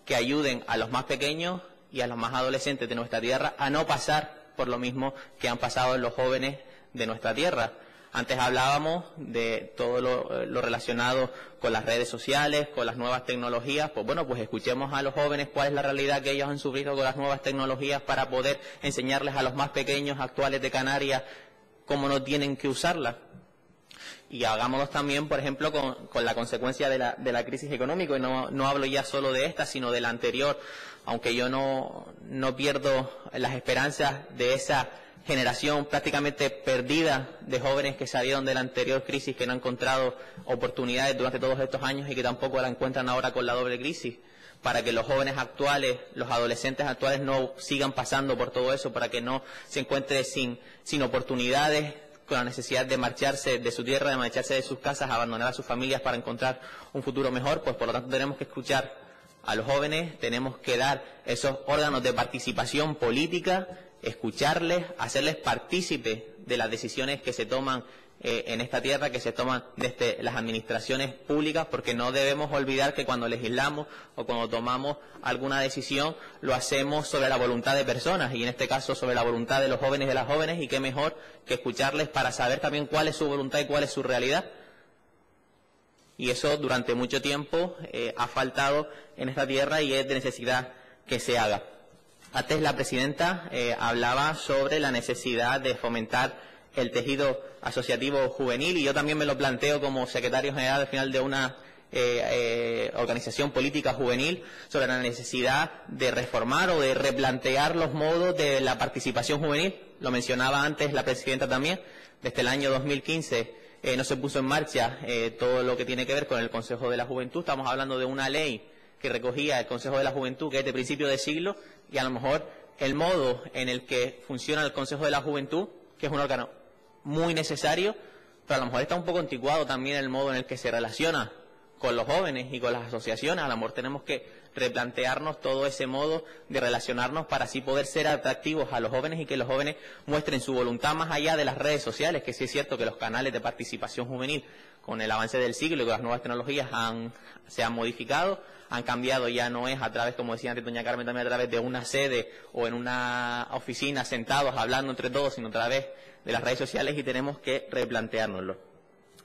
que ayuden a los más pequeños y a los más adolescentes de nuestra tierra a no pasar por lo mismo que han pasado los jóvenes de nuestra tierra. Antes hablábamos de todo lo relacionado con las redes sociales, con las nuevas tecnologías. Pues bueno, pues escuchemos a los jóvenes cuál es la realidad que ellos han sufrido con las nuevas tecnologías, para poder enseñarles a los más pequeños actuales de Canarias cómo no tienen que usarlas. Y hagámoslo también, por ejemplo, con la consecuencia de la crisis económica. Y no hablo ya solo de esta, sino de la anterior, aunque yo no pierdo las esperanzas de esa generación prácticamente perdida de jóvenes que salieron de la anterior crisis, que no han encontrado oportunidades durante todos estos años y que tampoco la encuentran ahora con la doble crisis, para que los jóvenes actuales, los adolescentes actuales no sigan pasando por todo eso, para que no se encuentren sin oportunidades, con la necesidad de marcharse de su tierra, de marcharse de sus casas, abandonar a sus familias para encontrar un futuro mejor. Pues por lo tanto tenemos que escuchar a los jóvenes, tenemos que dar esos órganos de participación política, escucharles, hacerles partícipes de las decisiones que se toman en esta tierra, que se toman desde las administraciones públicas, porque no debemos olvidar que cuando legislamos o cuando tomamos alguna decisión lo hacemos sobre la voluntad de personas, y en este caso sobre la voluntad de los jóvenes y de las jóvenes, y qué mejor que escucharles para saber también cuál es su voluntad y cuál es su realidad. Y eso durante mucho tiempo ha faltado en esta tierra y es de necesidad que se haga. Antes la presidenta hablaba sobre la necesidad de fomentar el tejido asociativo juvenil, y yo también me lo planteo como secretario general al final de una organización política juvenil, sobre la necesidad de reformar o de replantear los modos de la participación juvenil. Lo mencionaba antes la presidenta también. Desde el año 2015 no se puso en marcha todo lo que tiene que ver con el Consejo de la Juventud. Estamos hablando de una ley que recogía el Consejo de la Juventud, que es de principio de siglo, y a lo mejor el modo en el que funciona el Consejo de la Juventud, que es un órgano muy necesario, pero a lo mejor está un poco anticuado también el modo en el que se relaciona con los jóvenes y con las asociaciones. A lo mejor tenemos que replantearnos todo ese modo de relacionarnos para así poder ser atractivos a los jóvenes y que los jóvenes muestren su voluntad más allá de las redes sociales, que sí es cierto que los canales de participación juvenil con el avance del siglo y con las nuevas tecnologías se han modificado, han cambiado. Ya no es a través, como decía antes doña Carmen, también a través de una sede o en una oficina sentados hablando entre todos, sino a través de las redes sociales, y tenemos que replanteárnoslo.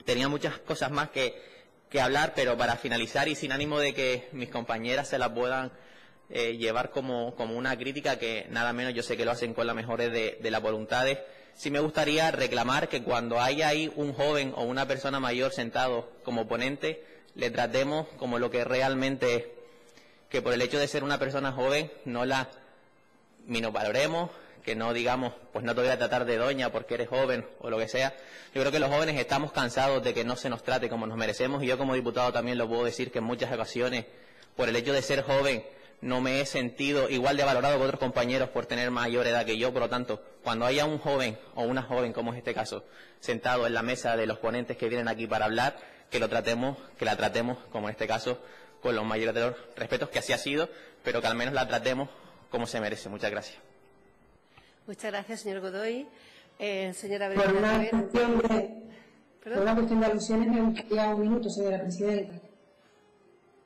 Tenía muchas cosas más que hablar, pero para finalizar y sin ánimo de que mis compañeras se la puedan llevar como una crítica, que nada menos yo sé que lo hacen con las mejores de las voluntades, sí me gustaría reclamar que cuando haya ahí un joven o una persona mayor sentado como ponente, le tratemos como lo que realmente es, que por el hecho de ser una persona joven no la minusvaloremos, que no digamos, pues no te voy a tratar de doña porque eres joven o lo que sea. Yo creo que los jóvenes estamos cansados de que no se nos trate como nos merecemos, y yo como diputado también lo puedo decir, que en muchas ocasiones, por el hecho de ser joven, no me he sentido igual de valorado que otros compañeros por tener mayor edad que yo. Por lo tanto, cuando haya un joven o una joven, como es este caso, sentado en la mesa de los ponentes que vienen aquí para hablar, que la tratemos, como en este caso, con los mayores de los respetos, que así ha sido, pero que al menos la tratemos como se merece. Muchas gracias. Muchas gracias, señor Godoy. Señora Por Brenda una Rivero. cuestión de alusiones, me gustaría un minuto, señora presidenta.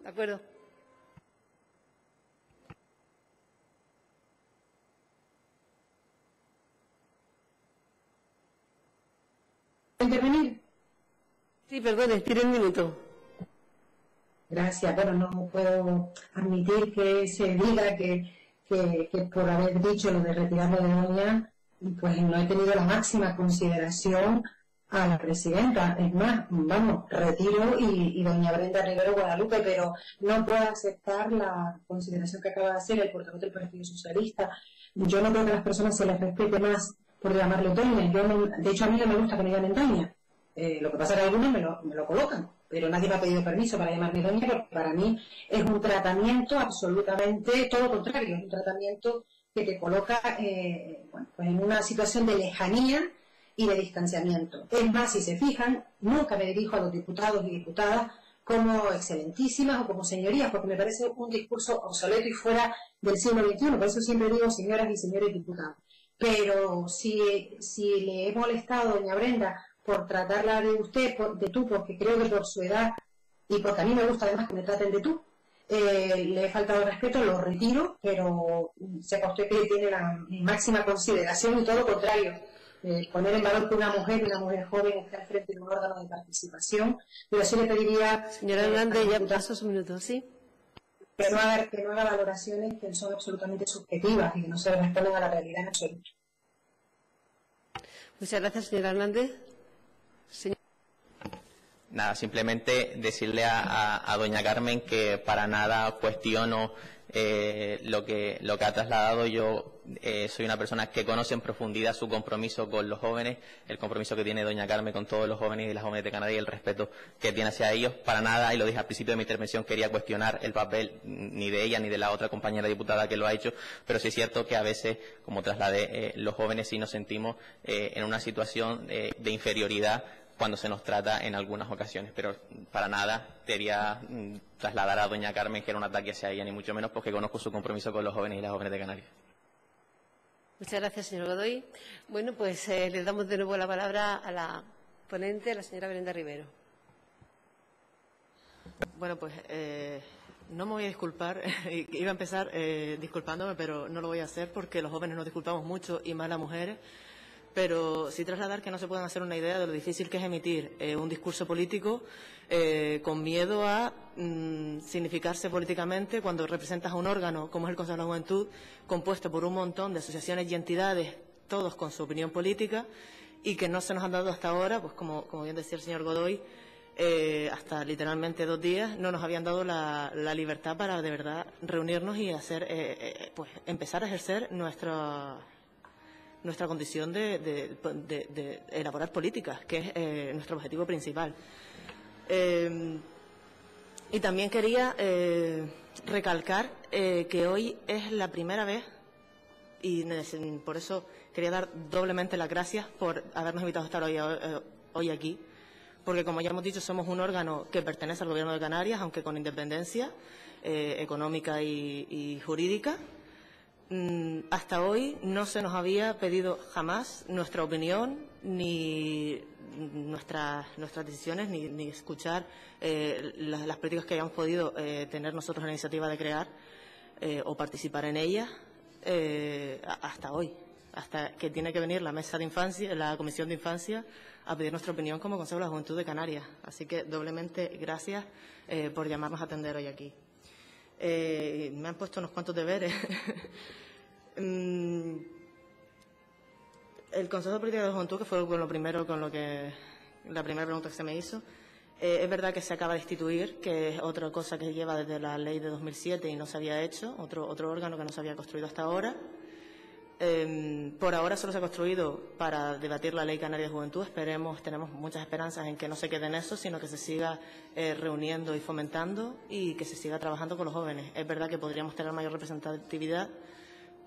De acuerdo. ¿Intervenir? Sí, perdone, tiene un minuto. Gracias. Bueno, no puedo admitir que se diga que por haber dicho lo de retirarlo de doña, pues no he tenido la máxima consideración a la presidenta. Es más, vamos, retiro y doña Brenda Rivero Guadalupe, pero no puedo aceptar la consideración que acaba de hacer el portavoz del Partido Socialista. Yo no creo que a las personas se les respete más por llamarle doña. De hecho, a mí no me gusta que me llamen doña. Lo que pasa es que algunos me lo colocan, pero nadie me ha pedido permiso para llamarme doña, porque para mí es un tratamiento absolutamente todo lo contrario, es un tratamiento que te coloca bueno, pues en una situación de lejanía y de distanciamiento. Es más, si se fijan, nunca me dirijo a los diputados y diputadas como excelentísimas o como señorías, porque me parece un discurso obsoleto y fuera del siglo XXI, por eso siempre digo señoras y señores diputados. Pero si le he molestado, doña Brenda, por tratarla de usted, de tú, porque creo que por su edad y porque a mí me gusta además que me traten de tú, le he faltado el respeto, lo retiro, pero sepa usted que tiene la máxima consideración y todo lo contrario. Poner en valor que una mujer joven esté al frente de un órgano de participación, pero sí le pediría... Señora Hernández, ya pasó su minuto, ¿sí? Que no haga valoraciones que son absolutamente subjetivas y que no se responden a la realidad en absoluto. Muchas gracias, señora Hernández. Nada, simplemente decirle a doña Carmen que para nada cuestiono lo que ha trasladado. Yo soy una persona que conoce en profundidad su compromiso con los jóvenes, el compromiso que tiene doña Carmen con todos los jóvenes y las jóvenes de Canarias y el respeto que tiene hacia ellos. Para nada, y lo dije al principio de mi intervención, quería cuestionar el papel ni de ella ni de la otra compañera diputada que lo ha hecho, pero sí es cierto que a veces, como trasladé, los jóvenes sí nos sentimos en una situación de inferioridad cuando se nos trata en algunas ocasiones, pero para nada quería trasladar a doña Carmen que era un ataque hacia ella, ni mucho menos, porque conozco su compromiso con los jóvenes y las jóvenes de Canarias. Muchas gracias, señor Godoy. Bueno, pues le damos de nuevo la palabra a la ponente, a la señora Brenda Rivero. Bueno, pues no me voy a disculpar. Iba a empezar disculpándome, pero no lo voy a hacer porque los jóvenes nos disculpamos mucho y más las mujeres. Pero sí trasladar que no se pueden hacer una idea de lo difícil que es emitir un discurso político con miedo a significarse políticamente cuando representas a un órgano como es el Consejo de la Juventud, compuesto por un montón de asociaciones y entidades, todos con su opinión política, y que no se nos han dado hasta ahora, pues como bien decía el señor Godoy, hasta literalmente 2 días, no nos habían dado la libertad para de verdad reunirnos y hacer, pues empezar a ejercer nuestra condición de elaborar políticas, que es nuestro objetivo principal. Y también quería recalcar que hoy es la primera vez, y por eso quería dar doblemente las gracias por habernos invitado a estar hoy aquí, porque como ya hemos dicho, somos un órgano que pertenece al Gobierno de Canarias, aunque con independencia económica y jurídica. Hasta hoy no se nos había pedido jamás nuestra opinión, ni nuestras decisiones, ni escuchar las políticas que hayamos podido tener nosotros la iniciativa de crear o participar en ellas hasta hoy, hasta que tiene que venir la mesa de infancia, la Comisión de Infancia, a pedir nuestra opinión como Consejo de la Juventud de Canarias. Así que doblemente gracias por llamarnos a atender hoy aquí. Me han puesto unos cuantos deberes. El Consejo de Política de la Juventud, que fue la primera pregunta que se me hizo, es verdad que se acaba de instituir, que es otra cosa que lleva desde la ley de 2007 y no se había hecho, otro órgano que no se había construido hasta ahora. Por ahora solo se ha construido para debatir la Ley Canaria de Juventud. Tenemos muchas esperanzas en que no se quede en eso, sino que se siga reuniendo y fomentando y que se siga trabajando con los jóvenes. Es verdad que podríamos tener mayor representatividad,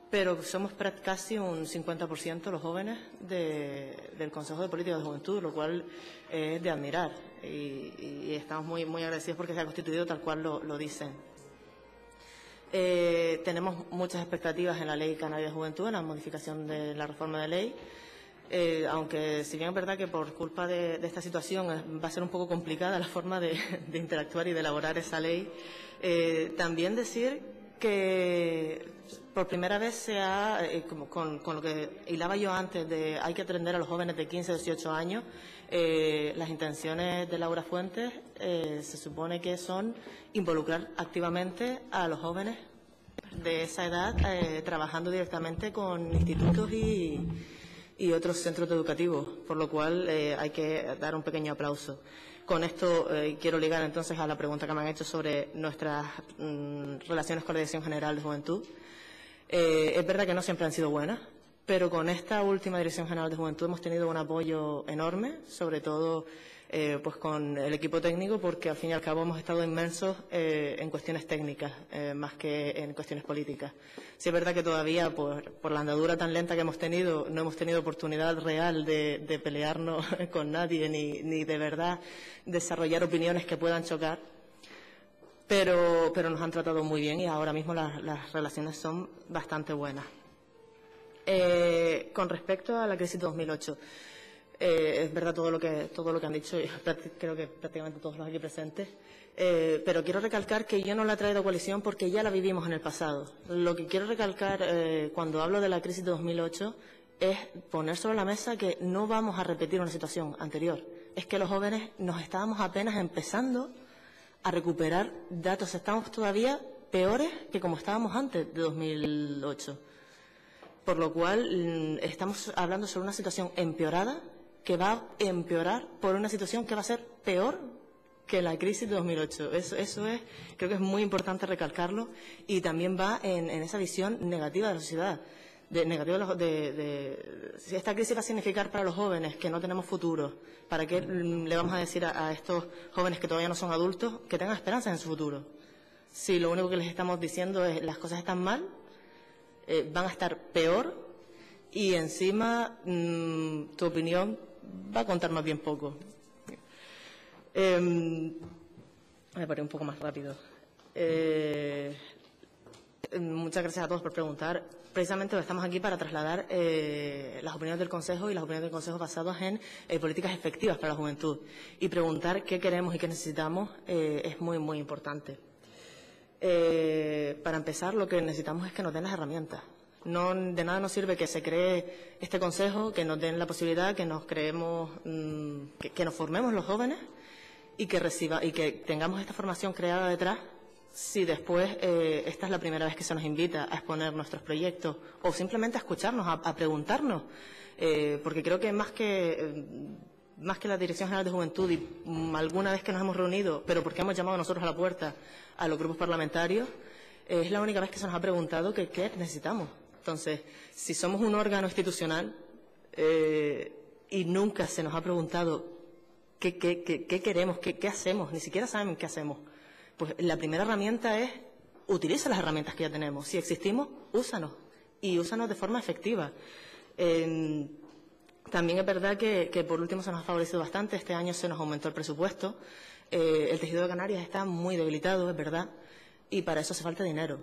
pero somos casi un 50% los jóvenes del Consejo de Política de Juventud, lo cual es de admirar y estamos muy, muy agradecidos porque se ha constituido tal cual lo dicen. Tenemos muchas expectativas en la Ley Canaria de Juventud, en la modificación de la reforma de ley, aunque si bien es verdad que por culpa de esta situación va a ser un poco complicada la forma de interactuar y de elaborar esa ley, también decir que por primera vez se ha, con lo que hilaba yo antes, de hay que atender a los jóvenes de 15 a 18 años, las intenciones de Laura Fuentes se supone que son involucrar activamente a los jóvenes de esa edad, trabajando directamente con institutos y y otros centros educativos, por lo cual hay que dar un pequeño aplauso. Con esto quiero ligar entonces a la pregunta que me han hecho sobre nuestras relaciones con la Dirección General de Juventud. Es verdad que no siempre han sido buenas, pero con esta última Dirección General de Juventud hemos tenido un apoyo enorme, sobre todo pues con el equipo técnico, porque al fin y al cabo hemos estado inmersos en cuestiones técnicas más que en cuestiones políticas. Sí es verdad que todavía, por la andadura tan lenta que hemos tenido, no hemos tenido oportunidad real de pelearnos con nadie ni de verdad desarrollar opiniones que puedan chocar, pero nos han tratado muy bien y ahora mismo las relaciones son bastante buenas. Con respecto a la crisis de 2008, es verdad todo lo que han dicho, creo que prácticamente todos los aquí presentes, pero quiero recalcar que yo no la he traído a coalición porque ya la vivimos en el pasado. Lo que quiero recalcar cuando hablo de la crisis de 2008 es poner sobre la mesa que no vamos a repetir una situación anterior. Es que los jóvenes nos estábamos apenas empezando a recuperar datos. Estamos todavía peores que como estábamos antes de 2008. Por lo cual estamos hablando sobre una situación empeorada que va a empeorar por una situación que va a ser peor que la crisis de 2008. Eso es, creo que es muy importante recalcarlo, y también va en esa visión negativa de la sociedad. Si esta crisis va a significar para los jóvenes que no tenemos futuro, ¿para qué le vamos a decir a estos jóvenes que todavía no son adultos que tengan esperanza en su futuro? Si lo único que les estamos diciendo es las cosas están mal, van a estar peor y encima tu opinión va a contar más bien poco. Me paré un poco más rápido. Muchas gracias a todos por preguntar. Precisamente estamos aquí para trasladar las opiniones del Consejo y las opiniones del Consejo basadas en políticas efectivas para la juventud. Y preguntar qué queremos y qué necesitamos es muy, muy importante. Para empezar, lo que necesitamos es que nos den las herramientas. De nada nos sirve que se cree este Consejo, que nos den la posibilidad, que nos creemos, que nos formemos los jóvenes y que tengamos esta formación creada detrás, si después esta es la primera vez que se nos invita a exponer nuestros proyectos o simplemente a escucharnos, a preguntarnos, porque creo que más que la Dirección General de Juventud y alguna vez que nos hemos reunido, pero porque hemos llamado nosotros a la puerta a los grupos parlamentarios, es la única vez que se nos ha preguntado qué necesitamos. Entonces, si somos un órgano institucional y nunca se nos ha preguntado qué queremos, qué hacemos, ni siquiera saben qué hacemos, pues la primera herramienta es utiliza las herramientas que ya tenemos. Si existimos, úsanos y úsanos de forma efectiva. También es verdad que por último se nos ha favorecido bastante. Este año se nos aumentó el presupuesto. El tejido de Canarias está muy debilitado, es verdad, y para eso hace falta dinero.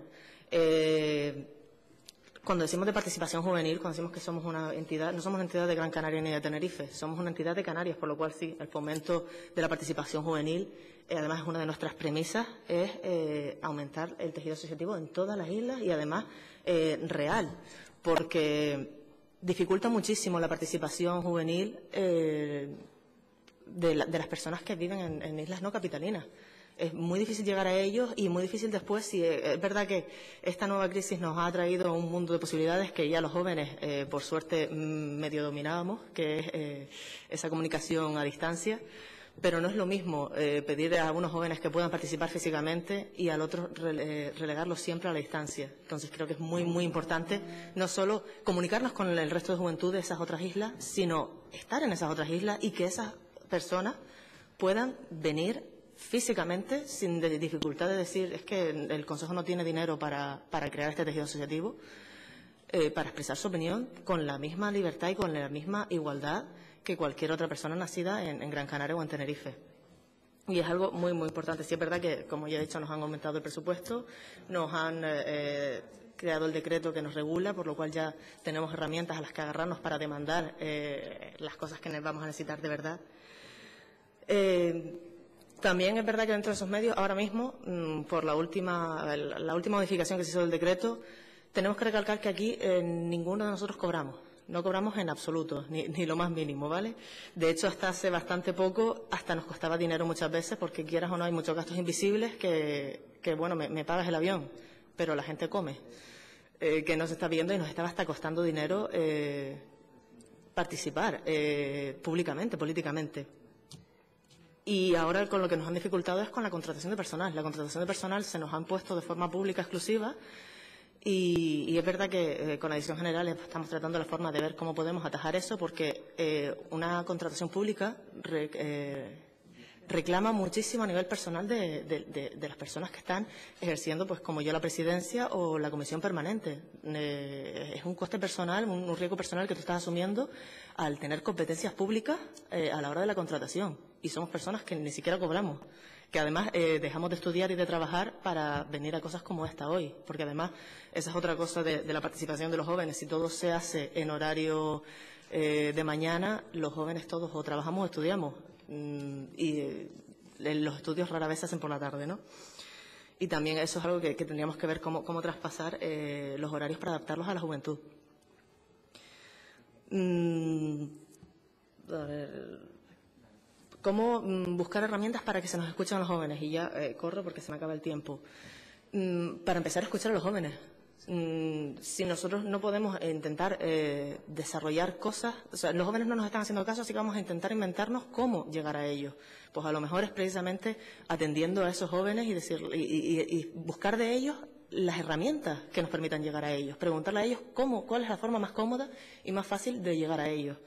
Cuando decimos de participación juvenil, cuando decimos que somos una entidad, no somos una entidad de Gran Canaria ni de Tenerife, somos una entidad de Canarias, por lo cual sí, el fomento de la participación juvenil, además es una de nuestras premisas, es aumentar el tejido asociativo en todas las islas y además real, porque dificulta muchísimo la participación juvenil de las personas que viven en islas no capitalinas. Es muy difícil llegar a ellos y muy difícil después. Si es verdad que esta nueva crisis nos ha traído un mundo de posibilidades que ya los jóvenes, por suerte, medio dominábamos, que es esa comunicación a distancia, pero no es lo mismo pedir a unos jóvenes que puedan participar físicamente y al otro relegarlos siempre a la distancia. Entonces creo que es muy, muy importante no solo comunicarnos con el resto de juventud de esas otras islas, sino estar en esas otras islas y que esas personas puedan venir físicamente, sin dificultad de decir, es que el Consejo no tiene dinero para crear este tejido asociativo, para expresar su opinión con la misma libertad y con la misma igualdad que cualquier otra persona nacida en Gran Canaria o en Tenerife. Y es algo muy, muy importante. Sí es verdad que, como ya he dicho, nos han aumentado el presupuesto, nos han creado el decreto que nos regula, por lo cual ya tenemos herramientas a las que agarrarnos para demandar las cosas que vamos a necesitar de verdad. También es verdad que dentro de esos medios, ahora mismo, por la última modificación que se hizo del decreto, tenemos que recalcar que aquí ninguno de nosotros cobramos. No cobramos en absoluto, ni lo más mínimo, ¿vale? De hecho, hasta hace bastante poco, hasta nos costaba dinero muchas veces, porque quieras o no, hay muchos gastos invisibles que bueno, me pagas el avión, pero la gente come, que no se está viendo y nos estaba hasta costando dinero participar públicamente, políticamente. Y ahora con lo que nos han dificultado es con la contratación de personal. La contratación de personal se nos han puesto de forma pública exclusiva y es verdad que con la Dirección General estamos tratando la forma de ver cómo podemos atajar eso, porque una contratación pública reclama muchísimo a nivel personal de las personas que están ejerciendo, pues como yo, la presidencia o la comisión permanente. Es un coste personal, un riesgo personal que tú estás asumiendo al tener competencias públicas a la hora de la contratación. Y somos personas que ni siquiera cobramos, que además dejamos de estudiar y de trabajar para venir a cosas como esta hoy, porque además esa es otra cosa de la participación de los jóvenes. Si todo se hace en horario de mañana, los jóvenes todos o trabajamos o estudiamos. Y los estudios rara vez se hacen por la tarde, ¿no? Y también eso es algo que tendríamos que ver cómo traspasar los horarios para adaptarlos a la juventud. A ver, ¿cómo buscar herramientas para que se nos escuchen a los jóvenes? Y ya corro porque se me acaba el tiempo. Para empezar a escuchar a los jóvenes. Si nosotros no podemos intentar desarrollar cosas, o sea, los jóvenes no nos están haciendo caso, así que vamos a intentar inventarnos cómo llegar a ellos. Pues a lo mejor es precisamente atendiendo a esos jóvenes y buscar de ellos las herramientas que nos permitan llegar a ellos. Preguntarle a ellos cuál es la forma más cómoda y más fácil de llegar a ellos.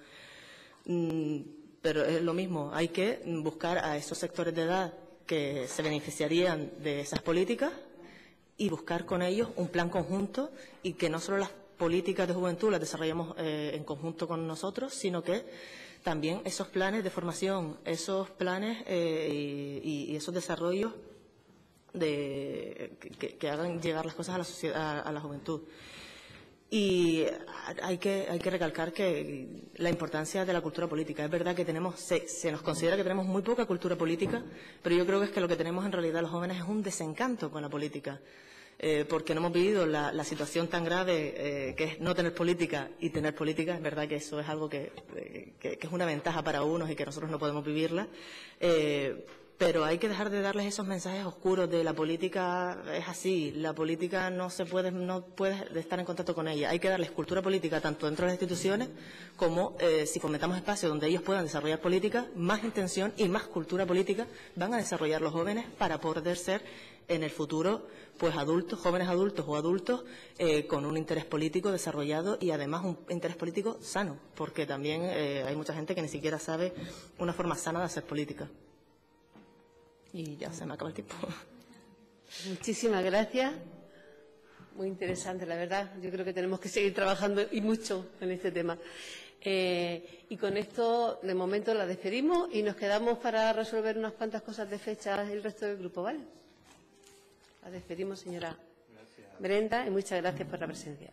Pero es lo mismo, hay que buscar a esos sectores de edad que se beneficiarían de esas políticas y buscar con ellos un plan conjunto, y que no solo las políticas de juventud las desarrollamos en conjunto con nosotros, sino que también esos planes de formación, esos planes y esos desarrollos que hagan llegar las cosas a la sociedad, a la juventud. Y hay que recalcar que la importancia de la cultura política. Es verdad que se nos considera que tenemos muy poca cultura política, pero yo creo que es que lo que tenemos en realidad los jóvenes es un desencanto con la política, porque no hemos vivido la situación tan grave que es no tener política y tener política. Es verdad que eso es algo que es una ventaja para unos y que nosotros no podemos vivirla. Pero hay que dejar de darles esos mensajes oscuros de la política es así, la política no puedes estar en contacto con ella. Hay que darles cultura política tanto dentro de las instituciones como si fomentamos espacios donde ellos puedan desarrollar política, más intención y más cultura política van a desarrollar los jóvenes para poder ser en el futuro pues adultos, jóvenes adultos o adultos con un interés político desarrollado y además un interés político sano, porque también hay mucha gente que ni siquiera sabe una forma sana de hacer política. Y ya se me acaba el tiempo. Muchísimas gracias. Muy interesante, la verdad. Yo creo que tenemos que seguir trabajando y mucho en este tema. Y con esto, de momento, la despedimos y nos quedamos para resolver unas cuantas cosas de fechas el resto del grupo, ¿vale? La despedimos, señora Brenda, y muchas gracias por la presencia.